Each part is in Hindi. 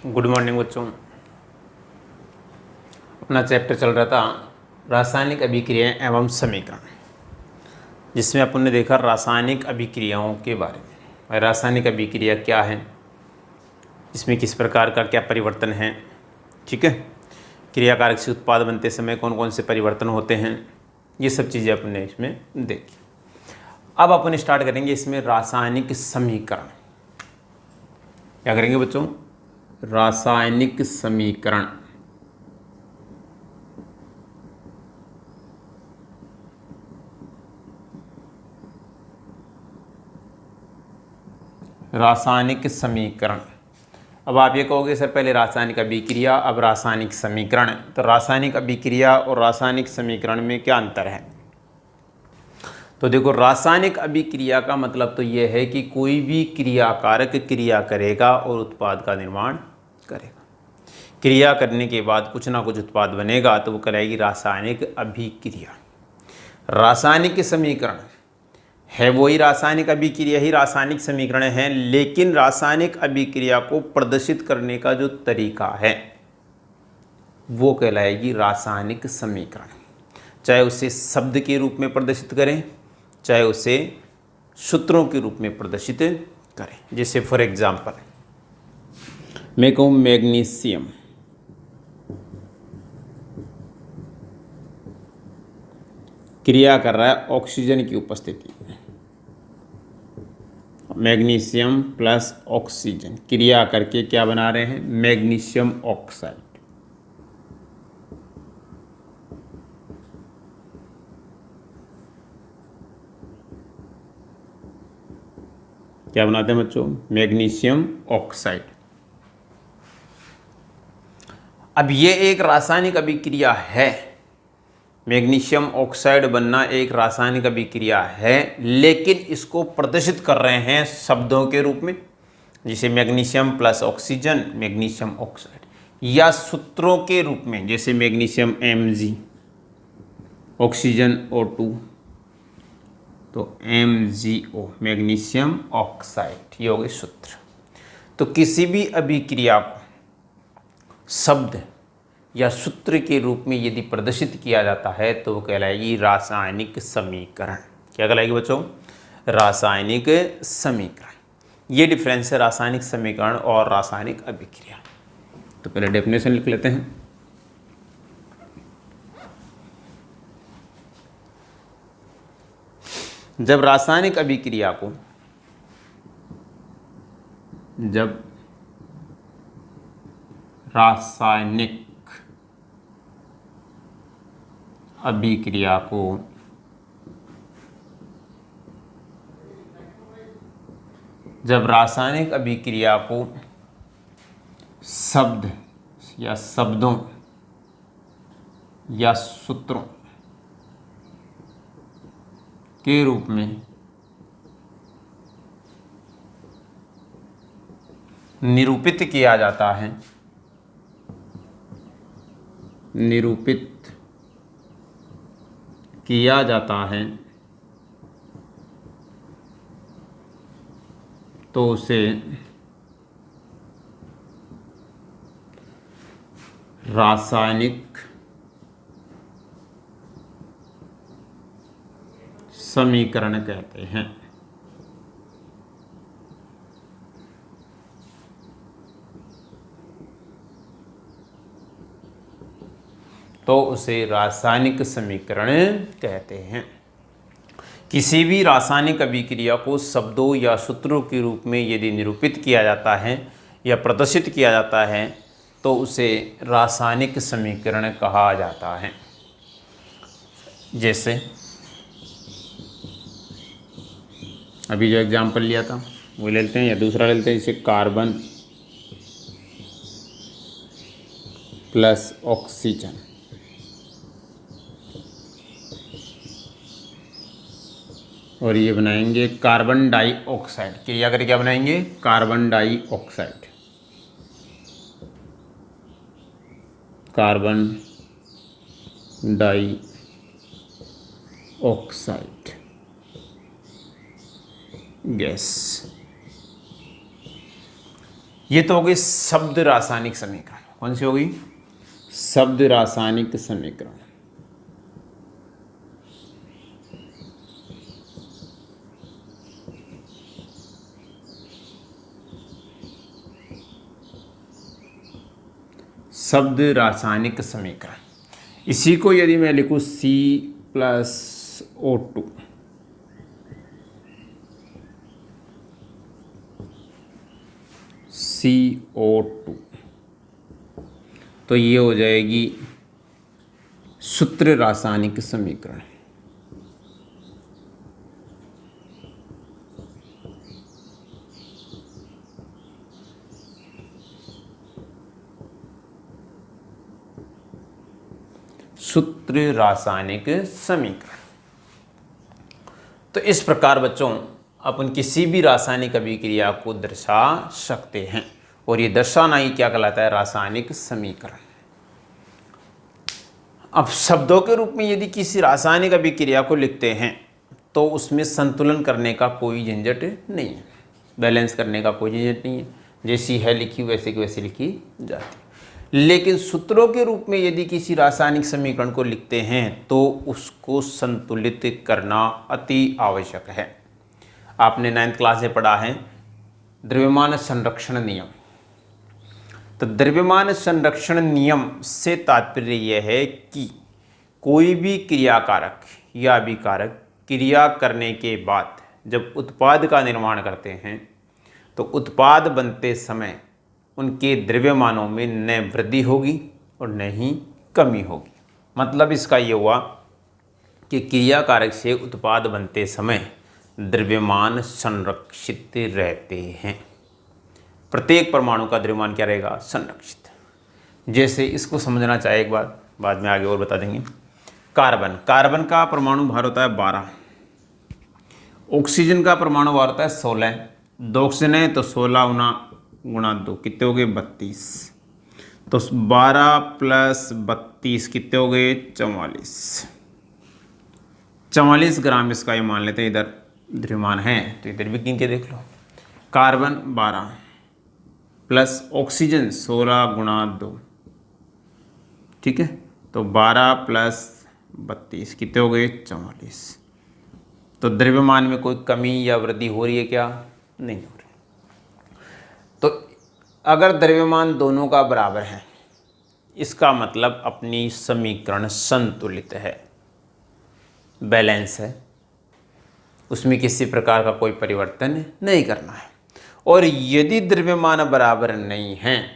गुड मॉर्निंग बच्चों। अपना चैप्टर चल रहा था रासायनिक अभिक्रियाएं एवं समीकरण, जिसमें अपन ने देखा रासायनिक अभिक्रियाओं के बारे में। रासायनिक अभिक्रिया क्या है, इसमें किस प्रकार का क्या परिवर्तन है, ठीक है, क्रियाकारक से उत्पाद बनते समय कौन कौन से परिवर्तन होते हैं, ये सब चीज़ें अपन ने इसमें देखी। अब अपन स्टार्ट करेंगे इसमें रासायनिक समीकरण। क्या करेंगे बच्चों? रासायनिक समीकरण। रासायनिक समीकरण। अब आप ये कहोगे सर पहले रासायनिक अभिक्रिया अब रासायनिक समीकरण, तो रासायनिक अभिक्रिया और रासायनिक समीकरण में क्या अंतर है? तो देखो, रासायनिक अभिक्रिया का मतलब तो ये है कि कोई भी क्रियाकारक क्रिया करेगा और उत्पाद का निर्माण करेगा। क्रिया करने के बाद कुछ ना कुछ उत्पाद बनेगा तो वो कहलाएगी रासायनिक अभिक्रिया। रासायनिक समीकरण है वही रासायनिक अभिक्रिया ही रासायनिक समीकरण है, लेकिन रासायनिक अभिक्रिया को प्रदर्शित करने का जो तरीका है वो कहलाएगी रासायनिक समीकरण। चाहे उसे शब्द के रूप में प्रदर्शित करें, चाहे उसे सूत्रों के रूप में प्रदर्शित करें। जैसे फॉर एग्जाम्पल मैं कहूँ मैग्नीशियम, क्रिया कर रहा है ऑक्सीजन की उपस्थिति में। मैग्नीशियम प्लस ऑक्सीजन क्रिया करके क्या बना रहे हैं? Magnesium oxide. क्या बनाते हैं बच्चों? Magnesium oxide. अब ये एक रासायनिक अभिक्रिया है, मैग्नीशियम ऑक्साइड बनना एक रासायनिक अभिक्रिया है, लेकिन इसको प्रदर्शित कर रहे हैं शब्दों के रूप में, जैसे magnesium plus oxygen magnesium oxide, या सूत्रों के रूप में जैसे मैग्नीशियम Mg, ऑक्सीजन O2, तो MgO मैग्नीशियम ऑक्साइड, ये हो गए सूत्र। तो किसी भी अभिक्रिया को शब्द या सूत्र के रूप में यदि प्रदर्शित किया जाता है तो वो कहलाएगी रासायनिक समीकरण। क्या कहलाएगी बच्चों? रासायनिक समीकरण। ये डिफरेंस है रासायनिक समीकरण और रासायनिक अभिक्रिया। तो पहले डेफिनेशन लिख लेते हैं। जब रासायनिक अभिक्रिया को जब रासायनिक अभिक्रिया को शब्द या शब्दों या सूत्रों के रूप में निरूपित किया जाता है, तो उसे रासायनिक समीकरण कहते हैं। तो उसे रासायनिक समीकरण कहते हैं। किसी भी रासायनिक अभिक्रिया को शब्दों या सूत्रों के रूप में यदि निरूपित किया जाता है या प्रदर्शित किया जाता है तो उसे रासायनिक समीकरण कहा जाता है। जैसे अभी जो एग्जाम्पल लिया था वो ले लेते हैं या दूसरा ले लेते हैं, जैसे कार्बन प्लस ऑक्सीजन, और ये बनाएंगे कार्बन डाइऑक्साइड। क्रिया करके क्या बनाएंगे? Carbon dioxide. Carbon dioxide gas. ये तो हो गई शब्द रासायनिक समीकरण। कौन सी हो गई? शब्द रासायनिक समीकरण। शब्द रासायनिक समीकरण। इसी को यदि मैं लिखूं C+O2, CO2, तो ये हो जाएगी सूत्र रासायनिक समीकरण। सूत्र रासायनिक समीकरण। तो इस प्रकार बच्चों अपन किसी भी रासायनिक अभिक्रिया को दर्शा सकते हैं, और ये दर्शाना ही क्या कहलाता है? रासायनिक समीकरण। अब शब्दों के रूप में यदि किसी रासायनिक अभिक्रिया को लिखते हैं तो उसमें संतुलन करने का कोई झंझट नहीं है, बैलेंस करने का कोई झंझट नहीं है, जैसी है लिखी वैसे की वैसे लिखी जाती है। लेकिन सूत्रों के रूप में यदि किसी रासायनिक समीकरण को लिखते हैं तो उसको संतुलित करना अति आवश्यक है। आपने 9th क्लास में पढ़ा है द्रव्यमान संरक्षण नियम। तो द्रव्यमान संरक्षण नियम से तात्पर्य यह है कि कोई भी क्रियाकारक या अभिकारक क्रिया करने के बाद जब उत्पाद का निर्माण करते हैं तो उत्पाद बनते समय उनके द्रव्यमानों में न वृद्धि होगी और न ही कमी होगी। मतलब इसका ये हुआ कि क्रियाकारक से उत्पाद बनते समय द्रव्यमान संरक्षित रहते हैं। प्रत्येक परमाणु का द्रव्यमान क्या रहेगा? संरक्षित। जैसे इसको समझना चाहे एक बार, बाद में आगे और बता देंगे। कार्बन का परमाणु भार होता है 12, ऑक्सीजन का परमाणु भार होता है 16, 2 ऑक्सीजन है तो 16 गुणा 2 कितने हो गए? 32। तो 12 प्लस 32 कितने हो गए? 44 ग्राम इसका ये मान लेते हैं इधर द्रव्यमान है, तो इधर भी गिन के देख लो। कार्बन 12 प्लस ऑक्सीजन 16 गुणा 2, ठीक है, तो 12 प्लस 32 कितने हो गए? 44। तो द्रव्यमान में कोई कमी या वृद्धि हो रही है क्या? नहीं हो रही। तो अगर द्रव्यमान दोनों का बराबर है इसका मतलब अपनी समीकरण संतुलित है, बैलेंस है, उसमें किसी प्रकार का कोई परिवर्तन नहीं करना है। और यदि द्रव्यमान बराबर नहीं है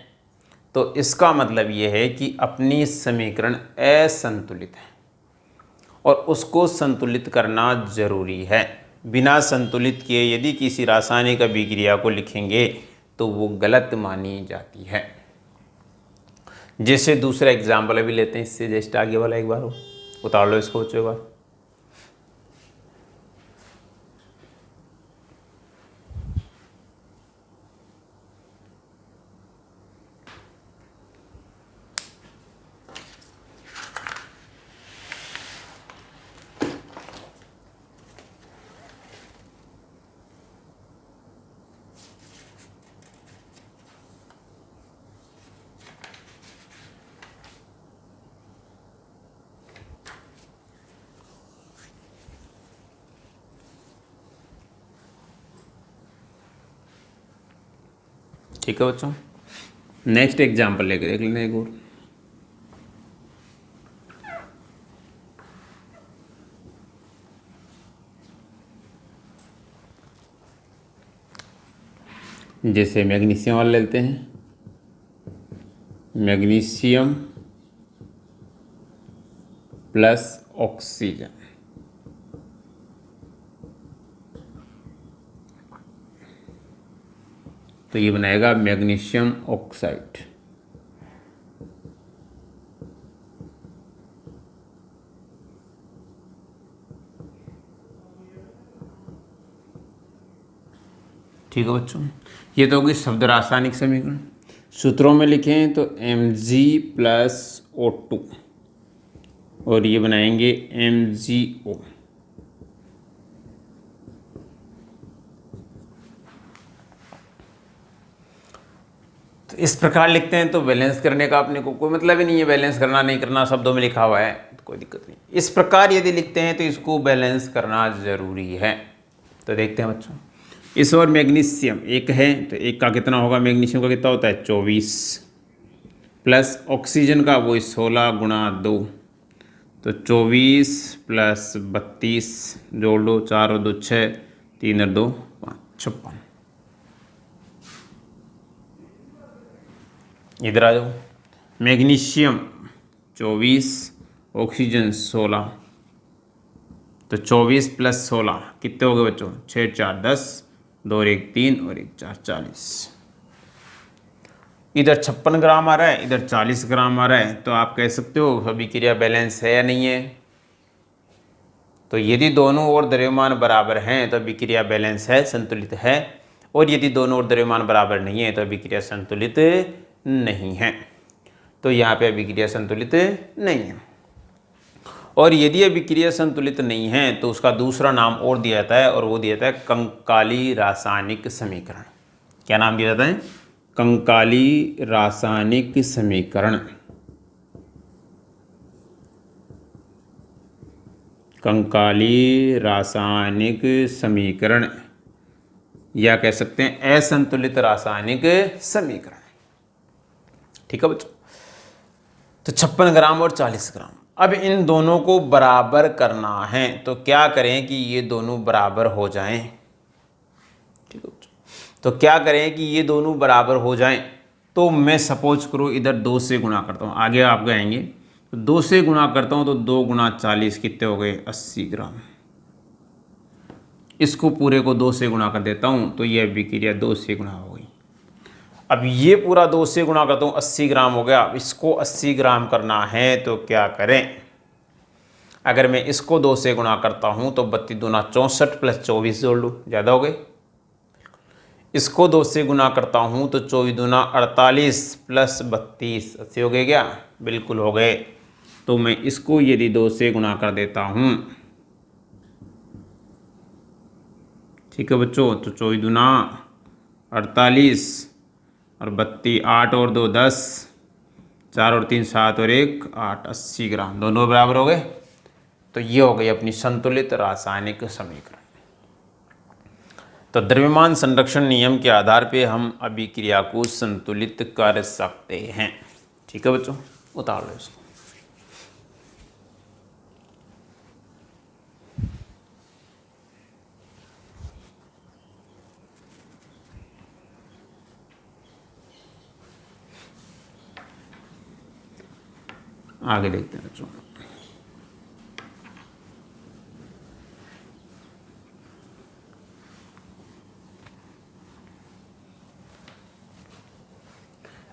तो इसका मतलब यह है कि अपनी समीकरण असंतुलित है और उसको संतुलित करना जरूरी है। बिना संतुलित किए यदि किसी रासायनिक अभिक्रिया को लिखेंगे तो वो गलत मानी जाती है। जैसे दूसरा एग्जाम्पल अभी लेते हैं, इससे जस्ट आगे वाला एक बार उतार लो इसको बच्चों एक बार। ठीक है बच्चों, नेक्स्ट एग्जाम्पल लेके देख लेना एक और। जैसे मैग्नीशियम वाला लेते हैं, मैग्नीशियम प्लस ऑक्सीजन, तो ये बनाएगा मैग्नीशियम ऑक्साइड। ठीक है बच्चों, ये तो होगी शब्द रासायनिक समीकरण। सूत्रों में लिखें तो Mg+O2 और ये बनाएंगे MgO। इस प्रकार लिखते हैं तो बैलेंस करने का अपने को कोई मतलब ही नहीं है, बैलेंस करना नहीं करना शब्दों में लिखा हुआ है तो कोई दिक्कत नहीं। इस प्रकार यदि लिखते हैं तो इसको बैलेंस करना ज़रूरी है। तो देखते हैं बच्चों, इस और मैग्नीशियम एक है तो एक का कितना होगा, मैग्नीशियम का कितना होता है 24 प्लस ऑक्सीजन का वही 16 गुणा 2, तो 24 प्लस 32 जोड़ लो, 4 और 2 6, 3 और 2 5, 56। इधर आ जाओ, मैग्नीशियम 24 ऑक्सीजन 16, तो 24 प्लस 16 कितने हो गए बच्चों, 6 4 10, 2 और 1 3 और 1 4 40। इधर 56 ग्राम आ रहा है, इधर 40 ग्राम आ रहा है, तो आप कह सकते हो अभिक्रिया बैलेंस है या नहीं है। तो यदि दोनों ओर द्रव्यमान बराबर हैं तो अभिक्रिया बैलेंस है, संतुलित है, और यदि दोनों ओर द्रव्यमान बराबर नहीं है तो अभिक्रिया संतुलित नहीं है। तो यहाँ पे अभिक्रिया संतुलित नहीं है। और यदि अभिक्रिया संतुलित नहीं है तो उसका दूसरा नाम और दिया जाता है, और वो दिया जाता है कंकाली रासायनिक समीकरण। क्या नाम दिया जाता है, कंकाली रासायनिक समीकरण। कंकाली रासायनिक समीकरण, या कह सकते हैं असंतुलित रासायनिक समीकरण। ठीक है बच्चों, तो 56 ग्राम और 40 ग्राम। अब इन दोनों को बराबर करना है तो क्या करें कि ये दोनों बराबर हो जाएं। ठीक है बच्चों, तो क्या करें कि ये दोनों बराबर हो जाएं। तो मैं सपोज करो इधर 2 से गुणा करता हूँ, आगे आप गएंगे तो 2 से गुणा करता हूँ तो 2 गुणा 40 कितने हो गए, 80 ग्राम। इसको पूरे को 2 से गुणा कर देता हूँ तो ये अभिक्रिया 2 से गुणा हो गई। अब ये पूरा 2 से गुणा करता हूँ, 80 ग्राम हो गया। अब इसको 80 ग्राम करना है तो क्या करें, अगर मैं इसको 2 से गुणा करता हूँ तो 32 दूना 64 प्लस 24 जोड़ लूँ, ज़्यादा हो गए। इसको 2 से गुणा करता हूँ तो 24 दूना 48 प्लस 32, 80 हो गए क्या, बिल्कुल हो गए। तो मैं इसको यदि 2 से गुणा कर देता हूँ, ठीक है बच्चों, तो 24 दूना 48 और 32, 8 और 2 10, 4 और 3 7 और 1 8, 80 ग्राम, दोनों बराबर हो गए। तो ये हो गई अपनी संतुलित रासायनिक समीकरण। तो द्रव्यमान संरक्षण नियम के आधार पे हम अभिक्रिया को संतुलित कर सकते हैं। ठीक है बच्चों, उतार लो इसको। आगे देखते हैं बच्चों,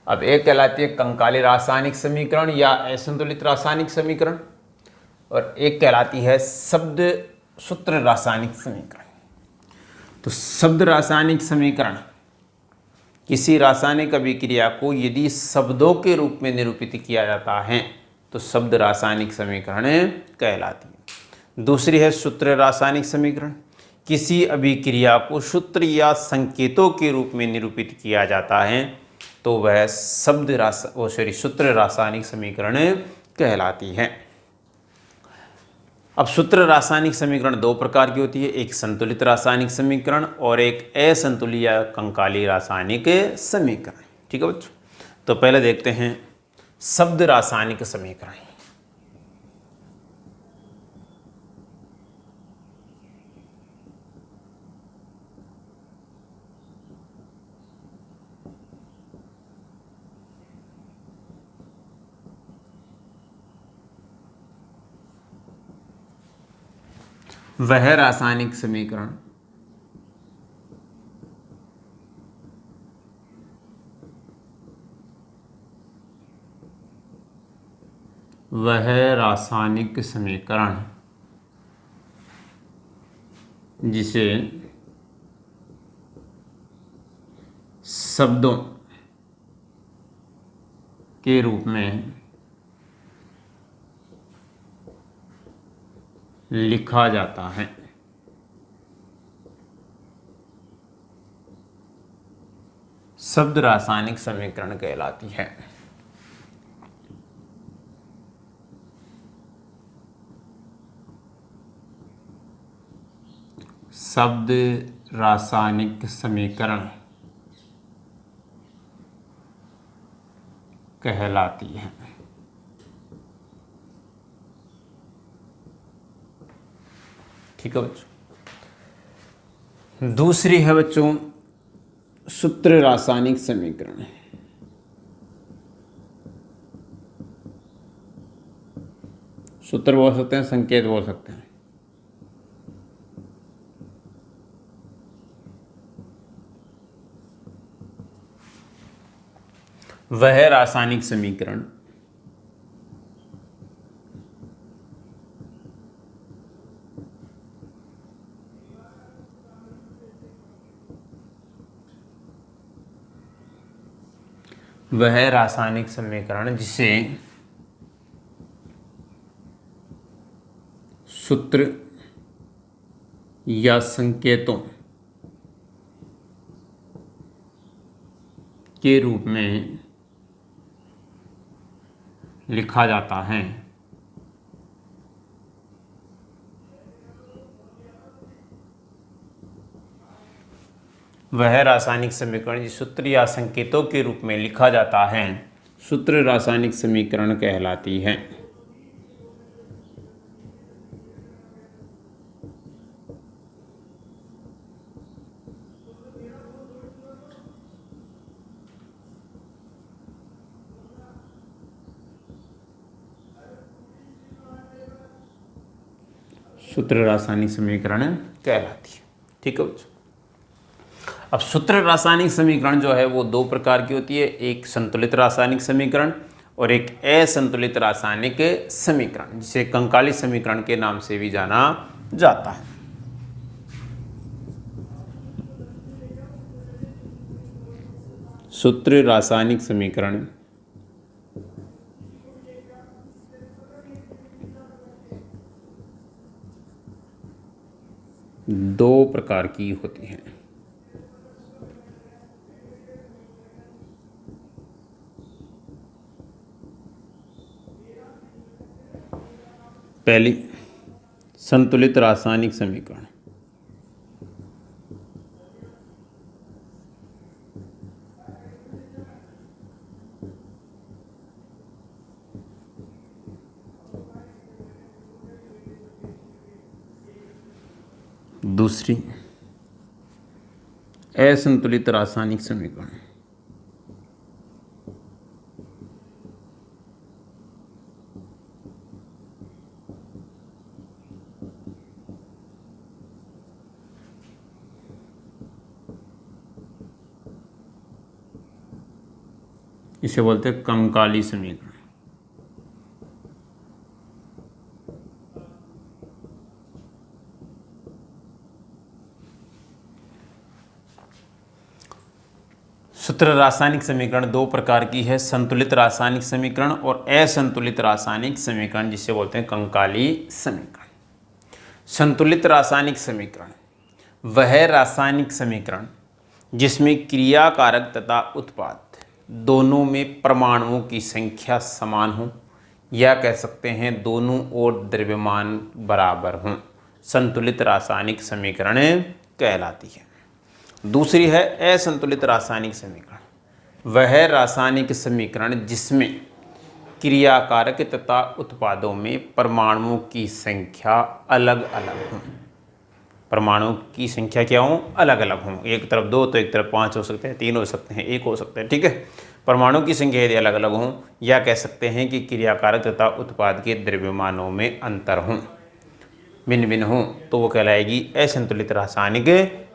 अब एक कहलाती है कंकाली रासायनिक समीकरण या असंतुलित रासायनिक समीकरण, और एक कहलाती है शब्द सूत्र रासायनिक समीकरण। तो शब्द रासायनिक समीकरण किसी रासायनिक अभिक्रिया को यदि शब्दों के रूप में निरूपित किया जाता है तो शब्द रासायनिक समीकरण कहलाती है। दूसरी है सूत्र रासायनिक समीकरण, किसी अभिक्रिया को सूत्र या संकेतों के रूप में निरूपित किया जाता है तो वह सूत्र रासायनिक समीकरण कहलाती है। अब सूत्र रासायनिक समीकरण 2 प्रकार की होती है, एक संतुलित रासायनिक समीकरण और एक असंतुलित या कंकाली रासायनिक समीकरण। ठीक है बच्चों, तो पहले देखते हैं शब्द रासायनिक समीकरण। वह रासायनिक समीकरण जिसे शब्दों के रूप में लिखा जाता है। शब्दों के रूप में लिखा जाता है। शब्द रासायनिक समीकरण कहलाती है। शब्द रासायनिक समीकरण कहलाती है। ठीक है बच्चों। दूसरी है बच्चों सूत्र रासायनिक समीकरण। सूत्र बोल सकते हैं, संकेत बोल सकते हैं। वह रासायनिक समीकरण जिसे सूत्र या संकेतों के रूप में लिखा जाता है। वह रासायनिक समीकरण जिस सूत्र या संकेतों के रूप में लिखा जाता है सूत्र रासायनिक समीकरण कहलाती है। सूत्र रासायनिक समीकरण कहलाती है। ठीक है बच्चों। अब सूत्र रासायनिक समीकरण जो है वो दो प्रकार की होती है, एक संतुलित रासायनिक समीकरण और एक असंतुलित रासायनिक समीकरण, जिसे कंकाली समीकरण के नाम से भी जाना जाता है। सूत्र रासायनिक समीकरण दो प्रकार की होती हैं। पहली संतुलित रासायनिक समीकरण। दूसरी असंतुलित रासायनिक समीकरण। इसे बोलते हैं कंकाली समीकरण। सूत्र रासायनिक समीकरण दो प्रकार की है, संतुलित रासायनिक समीकरण और असंतुलित रासायनिक समीकरण, जिसे बोलते हैं कंकाली समीकरण। संतुलित रासायनिक समीकरण वह रासायनिक समीकरण जिसमें क्रियाकारक तथा उत्पाद दोनों में परमाणुओं की संख्या समान हो, या कह सकते हैं दोनों ओर द्रव्यमान बराबर हों, संतुलित रासायनिक समीकरण कहलाती है। दूसरी है असंतुलित रासायनिक समीकरण वह रासायनिक समीकरण जिसमें क्रियाकारक तथा उत्पादों में परमाणुओं की संख्या अलग अलग हों। परमाणुओं की संख्या क्या हो? अलग अलग हों। एक तरफ दो तो एक तरफ 5 हो सकते हैं, 3 हो सकते हैं, 1 हो सकते हैं। ठीक है, परमाणुओं की संख्या यदि अलग अलग हों, या कह सकते हैं कि क्रियाकारक तथा उत्पाद के द्रव्यमानों में अंतर हों, भिन्न भिन्न हों, तो वो कहलाएगी असंतुलित रासायनिक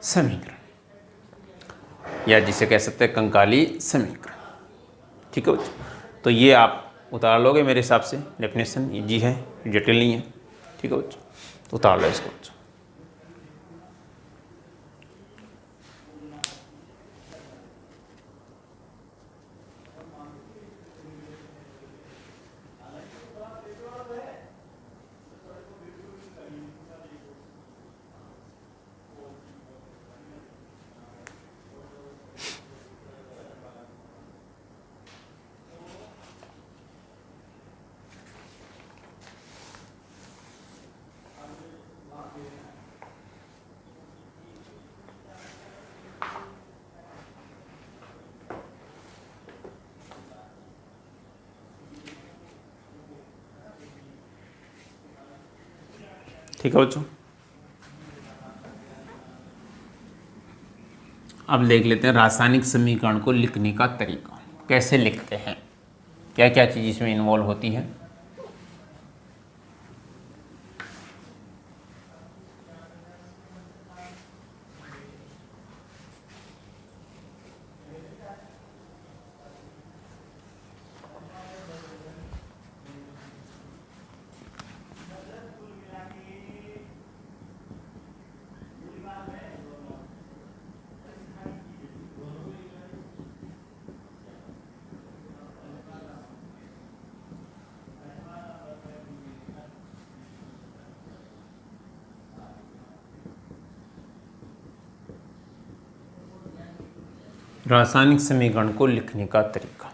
समीकरण, या जिसे कह सकते हैं कंकाली समीकरण। ठीक है बच्चों, तो ये आप उतार लोगे मेरे हिसाब से। डेफिनेशन इजी है, जटिल नहीं है। ठीक है बच्चों, तो उतार लो इसको बच्चों। ठीक है बच्चों। अब देख लेते हैं रासायनिक समीकरण को लिखने का तरीका, कैसे लिखते हैं, क्या क्या चीज़ इसमें इन्वॉल्व होती है। रासायनिक समीकरण को लिखने का तरीका।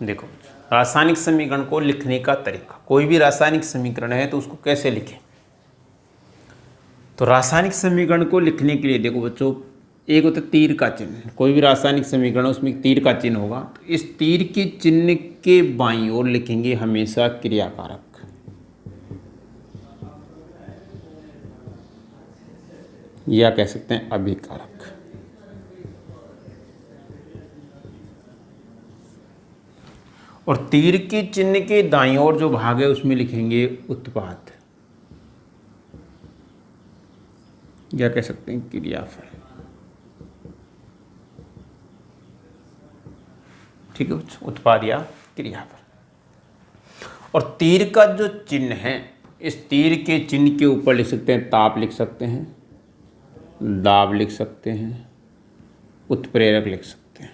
देखो, रासायनिक समीकरण को लिखने का तरीका, कोई भी रासायनिक समीकरण है तो उसको कैसे लिखें। तो रासायनिक समीकरण को लिखने के लिए देखो बच्चों, एक होता है तीर का चिन्ह। कोई भी रासायनिक समीकरण उसमें तीर का चिन्ह होगा, तो इस तीर के चिन्ह के बाईं ओर लिखेंगे हमेशा क्रियाकारक, या कह सकते हैं अभिकारक। और तीर के चिन्ह के दाईं ओर जो भाग है उसमें लिखेंगे उत्पाद, या कह सकते हैं क्रियाफल। ठीक है, उत्पाद या क्रियाफल। और तीर का जो चिन्ह है, इस तीर के चिन्ह के ऊपर लिख सकते हैं ताप, लिख सकते हैं दाब, लिख सकते हैं उत्प्रेरक, लिख सकते हैं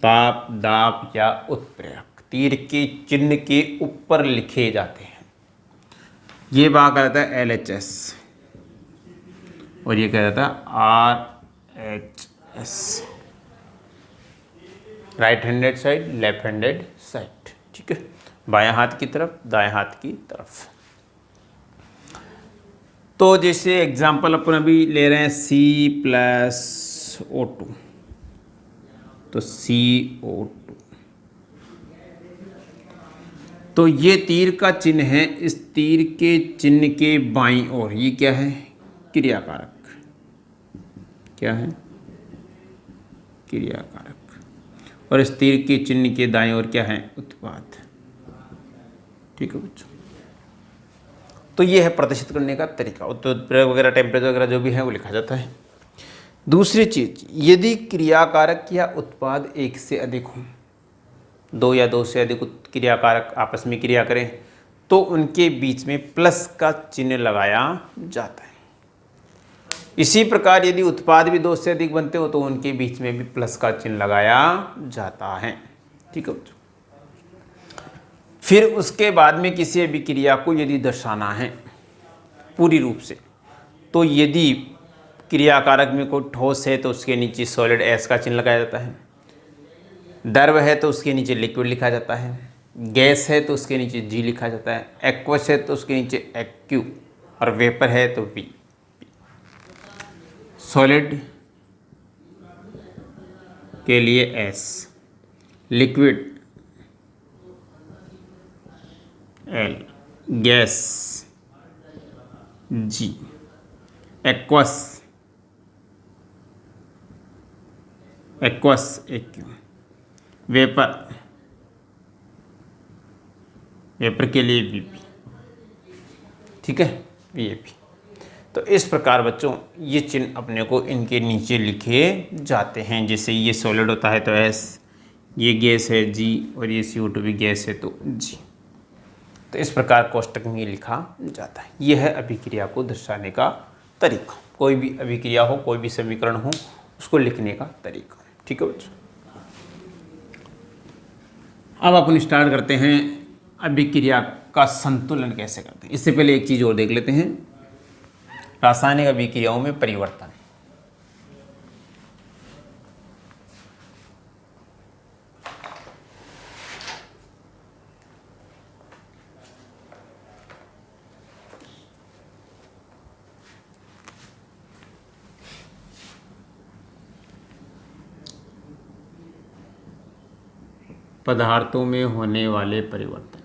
ताप, दाब या उत्प्रेरक तीर के चिन्ह के ऊपर लिखे जाते हैं। ये भाग कहता है LHS और ये कह जाता है RHS, right handed side, left handed side. ठीक है, बाएं हाथ की तरफ, दाएं हाथ की तरफ। तो जैसे एग्जाम्पल अपन अभी ले रहे हैं C+O2, तो CO2, तो ये तीर का चिन्ह है। इस तीर के चिन्ह के बाईं ओर ये क्या है, क्रियाकारक। क्या है, क्रियाकारक। और इस तीर के चिन्ह के दाईं ओर क्या है, उत्पाद। ठीक है बच्चों, तो ये है प्रदर्शित करने का तरीका। उत्प्रेरक वगैरह, टेम्परेचर वगैरह जो भी है वो लिखा जाता है। दूसरी चीज, यदि क्रियाकारक या उत्पाद एक से अधिक हो, दो या दो से अधिक क्रियाकारक आपस में क्रिया करें, तो उनके बीच में प्लस का चिन्ह लगाया जाता है। इसी प्रकार यदि उत्पाद भी दो से अधिक बनते हो तो उनके बीच में भी प्लस का चिन्ह लगाया जाता है। ठीक है बच्चों, फिर उसके बाद में किसी भी क्रिया को यदि दर्शाना है पूरी रूप से, तो यदि क्रियाकारक में कोई ठोस है तो उसके नीचे सॉलिड S का चिन्ह लगाया जाता है, द्रव है तो उसके नीचे लिक्विड लिखा जाता है, गैस है तो उसके नीचे G लिखा जाता है, एक्वस है तो उसके नीचे एक्यू, और वेपर है तो V। सॉलिड के लिए S, liquid L, gas G, aqueous AQ, vapour के लिए VP। ठीक है, VAP। तो इस प्रकार बच्चों ये चिन्ह अपने को इनके नीचे लिखे जाते हैं। जैसे ये सॉलिड होता है तो S, ये गैस है G, और ये CO2 भी गैस है तो G। तो इस प्रकार कोष्टक में लिखा जाता है। यह है अभिक्रिया को दर्शाने का तरीका। कोई भी अभिक्रिया हो, कोई भी समीकरण हो, उसको लिखने का तरीका। ठीक है बच्चों, अब अपन स्टार्ट करते हैं अभिक्रिया का संतुलन कैसे करते हैं। इससे पहले एक चीज़ और देख लेते हैं, रासायनिक अभिक्रियाओं में परिवर्तन। पदार्थों में होने वाले परिवर्तन।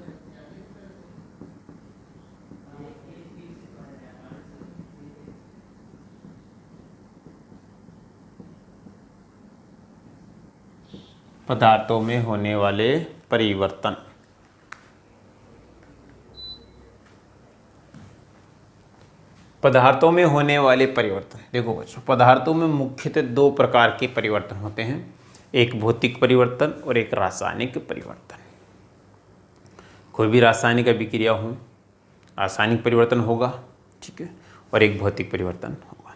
पदार्थों में होने वाले परिवर्तन। पदार्थों में होने वाले परिवर्तन, देखो बच्चों, पदार्थों में मुख्यतः दो प्रकार के परिवर्तन होते हैं, एक भौतिक परिवर्तन और एक रासायनिक परिवर्तन। कोई भी रासायनिक अभिक्रिया हो, रासायनिक परिवर्तन होगा, ठीक है, और एक भौतिक परिवर्तन होगा।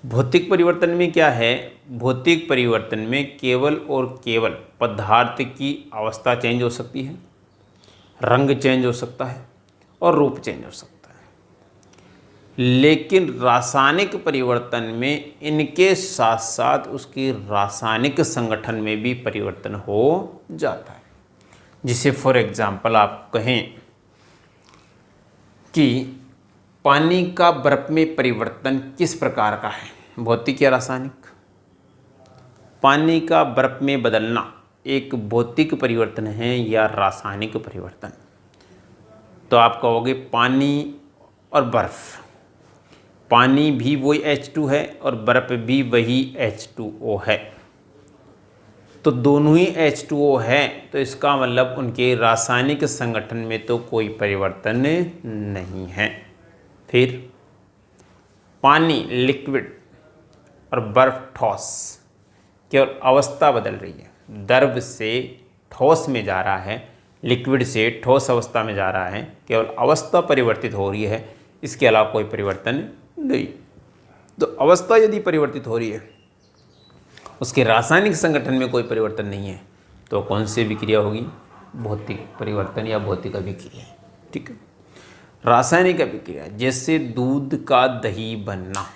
भौतिक परिवर्तन में क्या है, भौतिक परिवर्तन में केवल और केवल पदार्थ की अवस्था चेंज हो सकती है, रंग चेंज हो सकता है और रूप चेंज हो सकता है। लेकिन रासायनिक परिवर्तन में इनके साथ साथ उसकी रासायनिक संगठन में भी परिवर्तन हो जाता है। जिसे फॉर एग्जाम्पल आप कहें कि पानी का बर्फ में परिवर्तन किस प्रकार का है, भौतिक या रासायनिक? पानी का बर्फ में बदलना एक भौतिक परिवर्तन है या रासायनिक परिवर्तन? तो आप कहोगे पानी और बर्फ, पानी भी वही H2 है और बर्फ भी वही H2O है, तो दोनों ही H2O है, तो इसका मतलब उनके रासायनिक संगठन में तो कोई परिवर्तन नहीं है। फिर पानी लिक्विड और बर्फ ठोस, केवल अवस्था बदल रही है, द्रव से ठोस में जा रहा है, लिक्विड से ठोस अवस्था में जा रहा है, केवल अवस्था परिवर्तित हो रही है, इसके अलावा कोई परिवर्तन नहीं। तो अवस्था यदि परिवर्तित हो रही है, उसके रासायनिक संगठन में कोई परिवर्तन नहीं है, तो कौन सी अभिक्रिया होगी? भौतिक परिवर्तन या भौतिक अभिक्रिया, ठीक है। रासायनिक अभिक्रिया, जैसे दूध का दही बनना,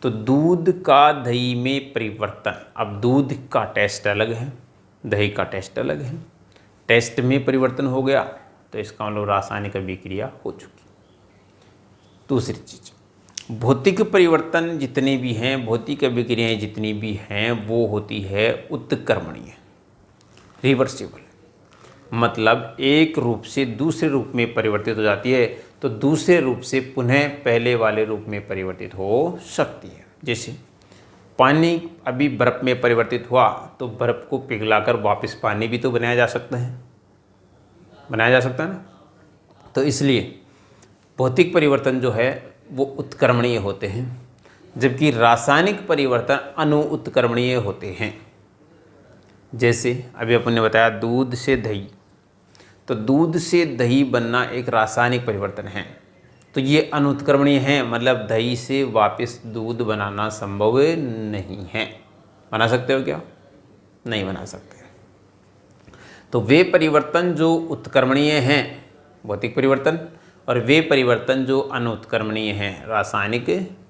तो दूध का दही में परिवर्तन, अब दूध का टेस्ट अलग है, दही का टेस्ट अलग है, टेस्ट में परिवर्तन हो गया, तो इसका मतलब रासायनिक अभिक्रिया हो चुकी। दूसरी चीज, भौतिक परिवर्तन जितने भी हैं, भौतिक अभिक्रियाएं जितनी भी हैं, वो होती है उत्क्रमणीय, रिवर्सिबल, मतलब एक रूप से दूसरे रूप में परिवर्तित हो जाती है, तो दूसरे रूप से पुनः पहले वाले रूप में परिवर्तित हो सकती है। जैसे पानी अभी बर्फ में परिवर्तित हुआ, तो बर्फ को पिघलाकर वापस पानी भी तो बनाया जा सकता है, बनाया जा सकता है ना। तो इसलिए भौतिक परिवर्तन जो है वो उत्क्रमणीय होते हैं, जबकि रासायनिक परिवर्तन अनुत्क्रमणीय होते हैं। जैसे अभी अपन ने बताया दूध से दही, तो दूध से दही बनना एक रासायनिक परिवर्तन है, तो ये अनुत्क्रमणीय है, मतलब दही से वापस दूध बनाना संभव नहीं है। बना सकते हो क्या? नहीं बना सकते। तो वे परिवर्तन जो उत्क्रमणीय हैं, भौतिक परिवर्तन, और वे परिवर्तन जो अनुत्क्रमणीय हैं, रासायनिक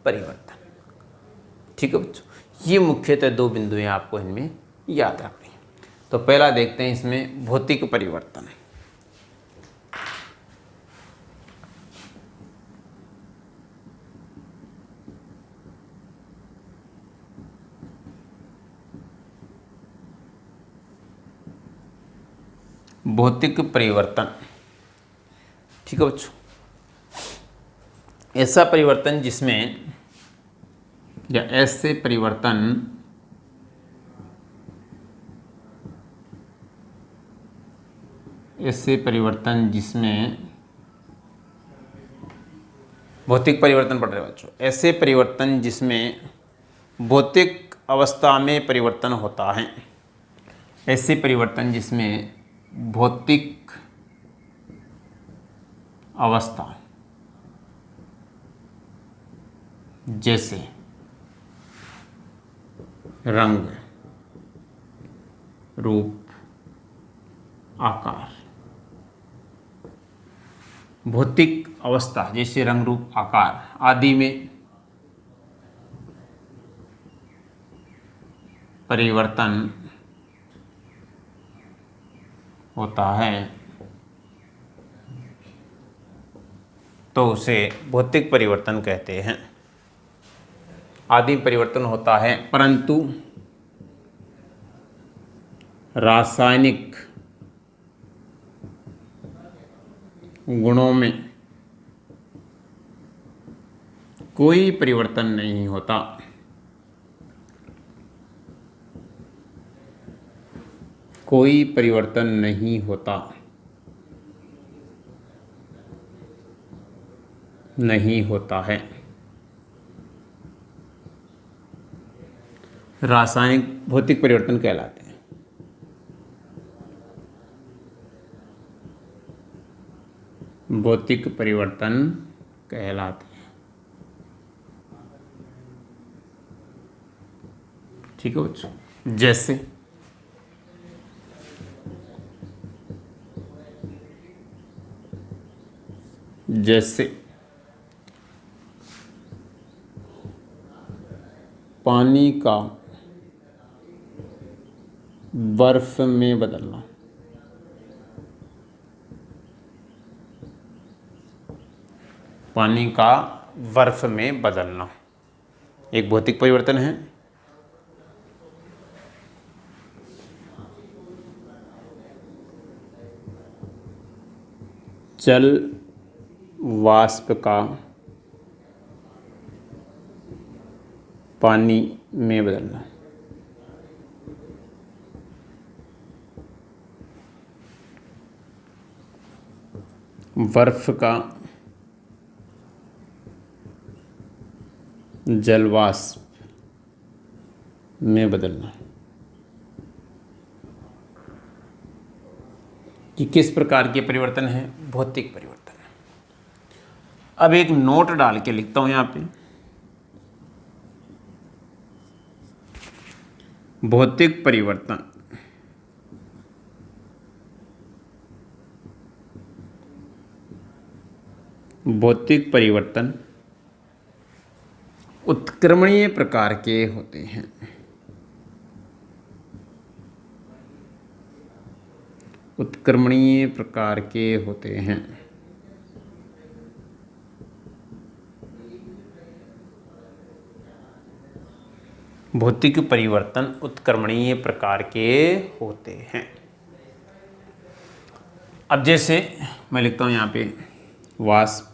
परिवर्तन। ठीक है बच्चों, ये मुख्यतः दो बिंदुएं आपको इनमें याद रखनी है। तो पहला देखते हैं इसमें भौतिक परिवर्तन। भौतिक परिवर्तन, ठीक है बच्चों, ऐसा परिवर्तन जिसमें, या ऐसे परिवर्तन जिसमें भौतिक परिवर्तन पढ़ रहे बच्चों, ऐसे परिवर्तन जिसमें भौतिक अवस्था में परिवर्तन होता है, ऐसे परिवर्तन जिसमें भौतिक अवस्था, जैसे रंग, रूप, आकार, भौतिक अवस्था जैसे रंग, रूप, आकार आदि में परिवर्तन होता है, तो उसे भौतिक परिवर्तन कहते हैं। आदि परिवर्तन होता है, परंतु रासायनिक गुणों में कोई परिवर्तन नहीं होता। कोई परिवर्तन नहीं होता। नहीं होता है। रासायनिक भौतिक परिवर्तन कहलाते हैं। भौतिक परिवर्तन कहलाते हैं। ठीक है बच्चों। जैसे पानी का बर्फ में बदलना। पानी का बर्फ में बदलना एक भौतिक परिवर्तन है। जल वाष्प का पानी में बदलना। बर्फ का जल वाष्प में बदलना। कि किस प्रकार के परिवर्तन है? भौतिक परिवर्तन। अब एक नोट डाल के लिखता हूं यहां पे। भौतिक परिवर्तन भौतिक परिवर्तन उत्क्रमणीय प्रकार के होते हैं। उत्क्रमणीय प्रकार के होते हैं। भौतिक परिवर्तन उत्क्रमणीय प्रकार के होते हैं। अब जैसे मैं लिखता हूं यहां पे वाष्प,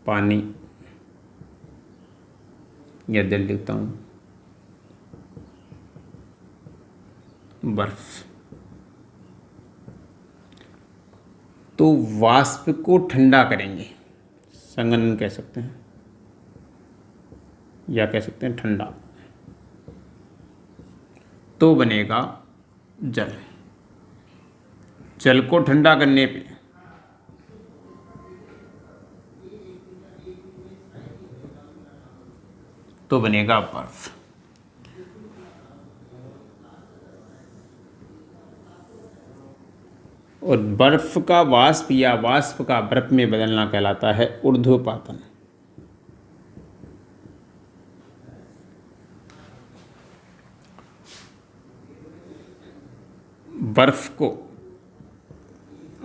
पानी या जल लिखता हूं, बर्फ। तो वाष्प को ठंडा करेंगे, संघनन कह सकते हैं या कह सकते हैं ठंडा, तो बनेगा जल। जल को ठंडा करने पे तो बनेगा बर्फ। और बर्फ का वाष्प या वाष्प का बर्फ में बदलना कहलाता है ऊर्ध्वपातन। बर्फ को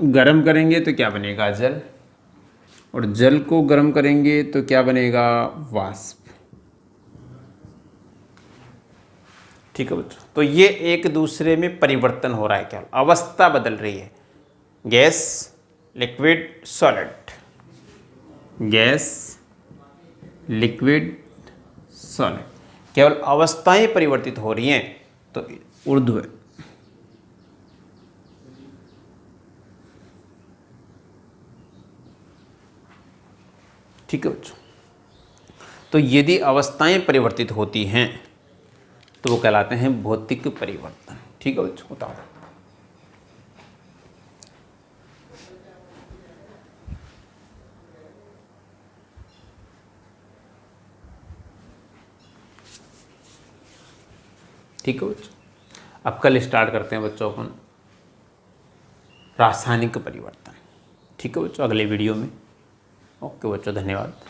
गर्म करेंगे तो क्या बनेगा? जल। और जल को गर्म करेंगे तो क्या बनेगा? वाष्प। ठीक है बच्चों। तो ये एक दूसरे में परिवर्तन हो रहा है, क्या अवस्था बदल रही है। Gas, liquid, solid. Gas, liquid, solid. केवल अवस्थाएं परिवर्तित हो रही हैं तो ऊर्ध्व है। ठीक है बच्चों। तो यदि अवस्थाएं परिवर्तित होती हैं तो वो कहलाते हैं भौतिक परिवर्तन। ठीक है बच्चों, बताओ। ठीक है बच्चों। अब कल स्टार्ट करते हैं बच्चों अपन रासायनिक परिवर्तन। ठीक है बच्चों, अगले वीडियो में। ओके बच्चों, धन्यवाद।